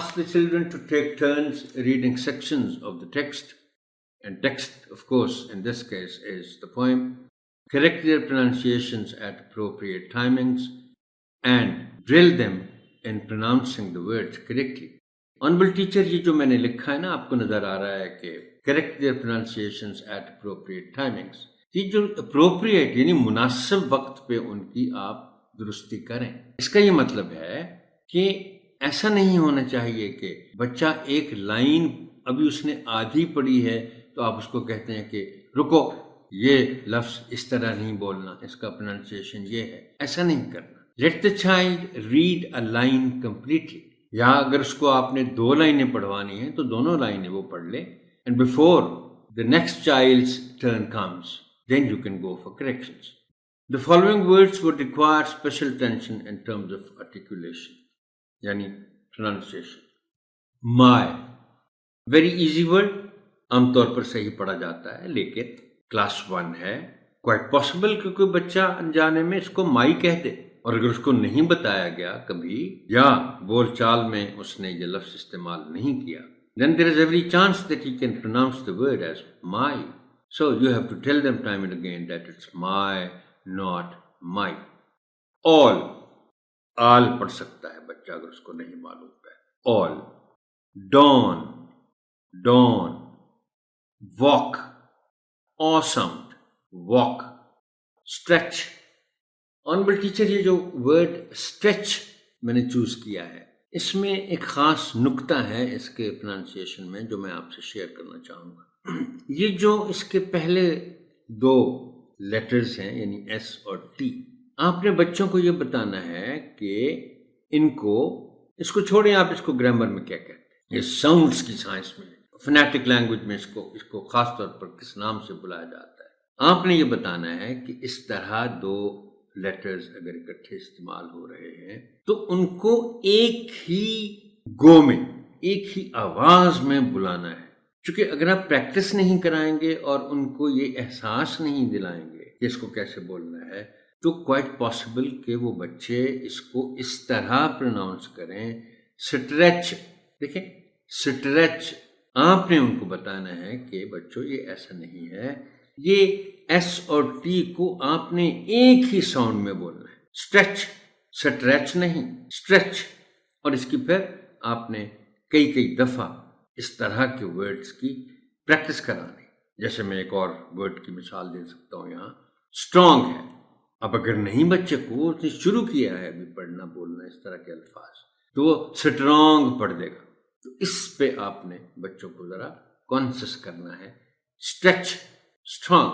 Ask the children to take turns reading sections of the text, and text, of course, in this case is the poem. Correct their pronunciations at appropriate timings and drill them in pronouncing the words correctly. Honorable teacher, یہ جو میں نے لکھا ہے نا آپ کو نظر آ رہا ہے کہ correct their pronunciations at appropriate timings. یہ جو appropriate یعنی مناسب وقت پہ ان کی آپ درستی کریں. اس کا یہ مطلب ہے کہ ایسا نہیں ہونا چاہیے کہ بچہ ایک لائن ابھی اس نے آدھی پڑھی ہے تو آپ اس کو کہتے ہیں کہ رکو یہ لفظ اس طرح نہیں بولنا, اس کا پروننسیشن یہ ہے. ایسا نہیں کرنا. Let the child read a line completely. یا اگر اس کو آپ نے 2 لائنیں پڑھوانی ہیں تو دونوں لائنیں وہ پڑھ لے. And before the next child's turn comes then you can go for corrections. The following words would require special attention in terms of articulation, یعنی pronunciation. My, very easy word, عام طور پر صحیح پڑھا جاتا ہے لیکن کلاس 1 ہے. quite possible کہ کوئی بچہ انجانے میں اس کو مائی کہہ دے, اور اگر اس کو نہیں بتایا گیا کبھی یا بول چال میں اس نے یہ لفظ استعمال نہیں کیا, then there is every chance that he can pronounce the word as my. So you have to tell them time and again that it's my, not my. all پڑھ سکتا ہے بچہ اگر اس کو نہیں معلوم ہے. all. dawn, walk, awesome, walk, stretch. honorable teacher, یہ جو ورڈ stretch میں نے چوز کیا ہے اس میں ایک خاص نکتہ ہے اس کے پروننسیشن میں جو میں آپ سے شیئر کرنا چاہوں گا. یہ جو اس کے پہلے 2 لیٹرز ہیں یعنی ایس اور ٹی, آپ نے بچوں کو یہ بتانا ہے کہ ان کو, اس کو چھوڑیں آپ اس کو گرامر میں کیا کہتے ہیں, یہ ساؤنڈز کی سائنس میں, فنیٹک لینگویج میں اس کو خاص طور پر کس نام سے بلایا جاتا ہے. آپ نے یہ بتانا ہے کہ اس طرح 2 لیٹرز اگر اکٹھے استعمال ہو رہے ہیں تو ان کو ایک ہی گو میں, ایک ہی آواز میں بلانا ہے. چونکہ اگر آپ پریکٹس نہیں کرائیں گے اور ان کو یہ احساس نہیں دلائیں گے کہ اس کو کیسے بولنا ہے تو کوائٹ پاسبل کہ وہ بچے اس کو اس طرح پروناؤنس کریں. سٹریچ, دیکھیں سٹریچ, آپ نے ان کو بتانا ہے کہ بچوں یہ ایسا نہیں ہے, یہ ایس اور ٹی کو آپ نے ایک ہی ساؤنڈ میں بولنا ہے. اسٹریچ, سٹریچ نہیں, اسٹریچ. اور اس کی پھر آپ نے کئی دفعہ اس طرح کے ورڈز کی پریکٹس کرانی. جیسے میں ایک اور ورڈ کی مثال دے سکتا ہوں یہاں, اسٹرانگ ہے. اب اگر نہیں بچے کو اس نے شروع کیا ہے ابھی پڑھنا بولنا اس طرح کے الفاظ تو وہ اسٹرانگ پڑھ دے گا. تو اس پہ آپ نے بچوں کو ذرا کانشیس کرنا ہے. Stretch, strong.